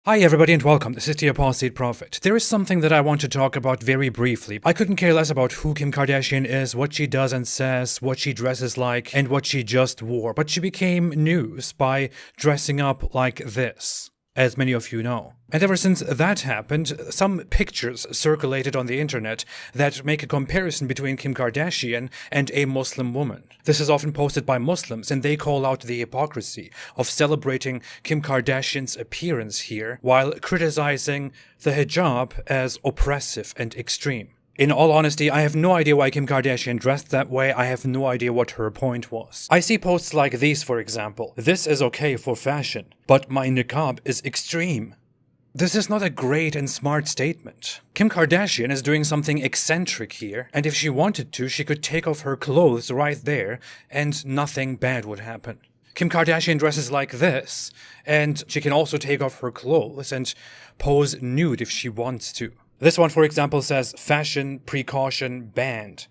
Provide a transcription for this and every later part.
Hi everybody and welcome, this is the Apostate Prophet. There is something that I want to talk about very briefly. I couldn't care less about who Kim Kardashian is, what she does and says, what she dresses like, and what she just wore. But she became news by dressing up like this, as many of you know. And ever since that happened, some pictures circulated on the internet that make a comparison between Kim Kardashian and a Muslim woman. This is often posted by Muslims, and they call out the hypocrisy of celebrating Kim Kardashian's appearance here while criticizing the hijab as oppressive and extreme. In all honesty, I have no idea why Kim Kardashian dressed that way. I have no idea what her point was. I see posts like these, for example. This is okay for fashion, but my niqab is extreme. This is not a great and smart statement. Kim Kardashian is doing something eccentric here, and if she wanted to, she could take off her clothes right there, and nothing bad would happen. Kim Kardashian dresses like this, and she can also take off her clothes and pose nude if she wants to. This one, for example, says fashion precaution banned.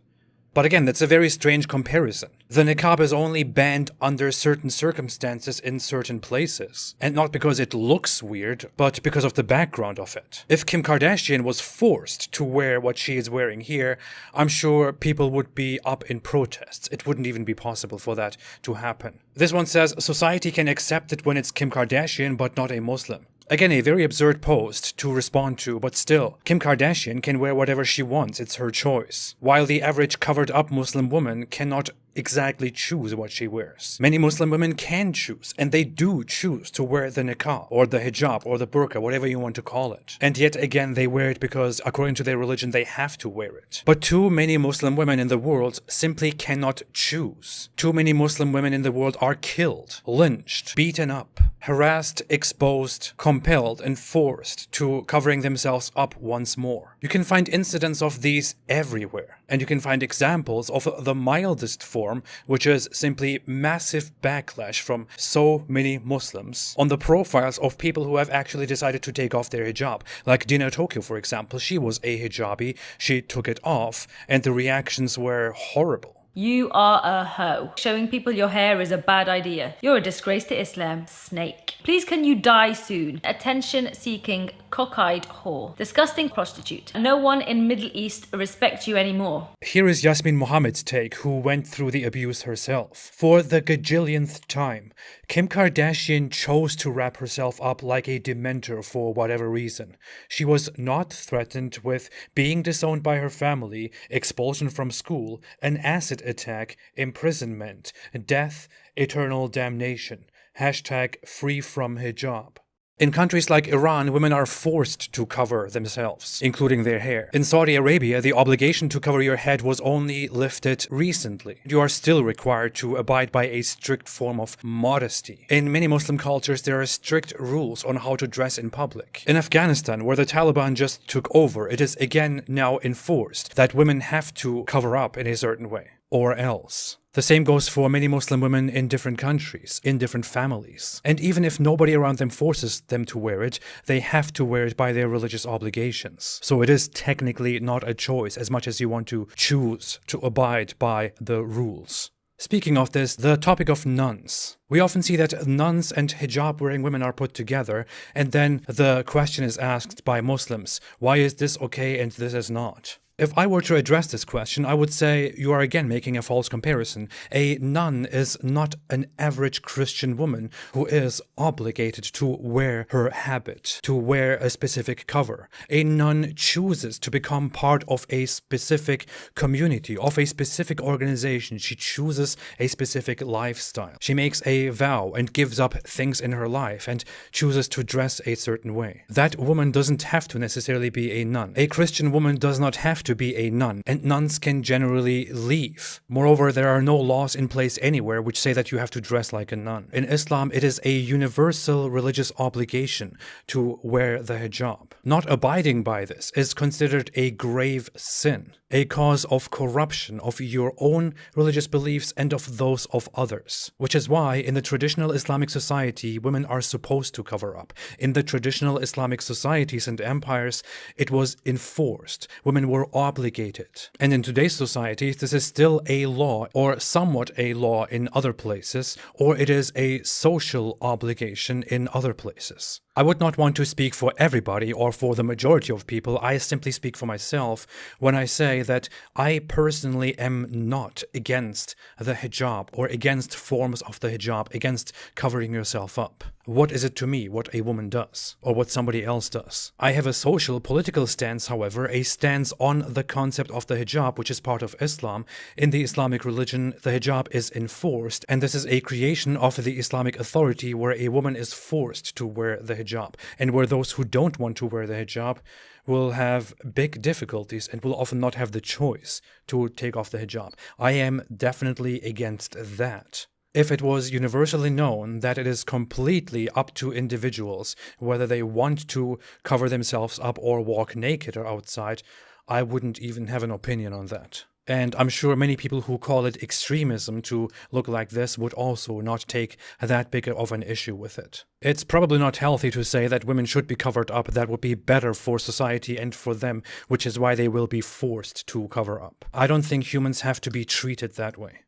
But again, that's a very strange comparison. The niqab is only banned under certain circumstances in certain places. And not because it looks weird, but because of the background of it. If Kim Kardashian was forced to wear what she is wearing here, I'm sure people would be up in protests. It wouldn't even be possible for that to happen. This one says, society can accept it when it's Kim Kardashian, but not a Muslim. Again, a very absurd post to respond to, but still, Kim Kardashian can wear whatever she wants, it's her choice. While the average covered-up Muslim woman cannot exactly choose what she wears. Many Muslim women can choose, and they do choose to wear the niqab, or the hijab, or the burqa, whatever you want to call it. And yet again, they wear it because, according to their religion, they have to wear it. But too many Muslim women in the world simply cannot choose. Too many Muslim women in the world are killed, lynched, beaten up, harassed, exposed, compelled, and forced to covering themselves up once more. You can find incidents of these everywhere, and you can find examples of the mildest form, which is simply massive backlash from so many Muslims on the profiles of people who have actually decided to take off their hijab. Like Dina Tokyo, for example, she was a hijabi, she took it off, and the reactions were horrible. You are a hoe. Showing people your hair is a bad idea. You're a disgrace to Islam. Snake. Please can you die soon? Attention-seeking, cockeyed whore. Disgusting prostitute. No one in Middle East respects you anymore. Here is Yasmin Mohammed's take, who went through the abuse herself. For the gajillionth time, Kim Kardashian chose to wrap herself up like a dementor for whatever reason. She was not threatened with being disowned by her family, expulsion from school, an acid attack, imprisonment, death, eternal damnation. Hashtag free from hijab. In countries like Iran, women are forced to cover themselves, including their hair. In Saudi Arabia, the obligation to cover your head was only lifted recently. You are still required to abide by a strict form of modesty. In many Muslim cultures, there are strict rules on how to dress in public. In Afghanistan, where the Taliban just took over, it is again now enforced that women have to cover up in a certain way, or else. The same goes for many Muslim women in different countries, in different families. And even if nobody around them forces them to wear it, they have to wear it by their religious obligations. So it is technically not a choice as much as you want to choose to abide by the rules. Speaking of this, the topic of nuns. We often see that nuns and hijab-wearing women are put together, and then the question is asked by Muslims, why is this okay and this is not? If I were to address this question, I would say you are again making a false comparison. A nun is not an average Christian woman who is obligated to wear her habit, to wear a specific cover. A nun chooses to become part of a specific community, of a specific organization. She chooses a specific lifestyle. She makes a vow and gives up things in her life and chooses to dress a certain way. That woman doesn't have to necessarily be a nun. A Christian woman does not have to be a nun, and nuns can generally leave. Moreover, there are no laws in place anywhere which say that you have to dress like a nun. In Islam, it is a universal religious obligation to wear the hijab. Not abiding by this is considered a grave sin, a cause of corruption of your own religious beliefs and of those of others. Which is why in the traditional Islamic society, women are supposed to cover up. In the traditional Islamic societies and empires, it was enforced. Women were obligated. And in today's society, this is still a law, or somewhat a law in other places, or it is a social obligation in other places. I would not want to speak for everybody or for the majority of people. I simply speak for myself when I say that I personally am not against the hijab or against forms of the hijab, against covering yourself up. What is it to me what a woman does or what somebody else does? I have a social, political stance, however, a stance on the concept of the hijab, which is part of Islam. In the Islamic religion, the hijab is enforced, and this is a creation of the Islamic authority where a woman is forced to wear the hijab, and where those who don't want to wear the hijab will have big difficulties and will often not have the choice to take off the hijab. I am definitely against that. If it was universally known that it is completely up to individuals whether they want to cover themselves up or walk naked or outside, I wouldn't even have an opinion on that. And I'm sure many people who call it extremism to look like this would also not take that big of an issue with it. It's probably not healthy to say that women should be covered up. That would be better for society and for them, which is why they will be forced to cover up. I don't think humans have to be treated that way.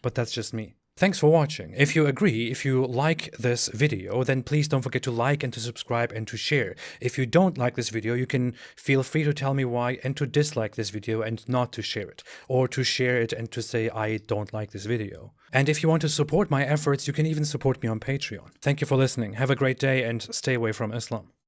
But that's just me. Thanks for watching. If you agree, if you like this video, then please don't forget to like and to subscribe and to share. If you don't like this video, you can feel free to tell me why and to dislike this video and not to share it, or to share it and to say I don't like this video. And if you want to support my efforts, you can even support me on Patreon. Thank you for listening. Have a great day and stay away from Islam.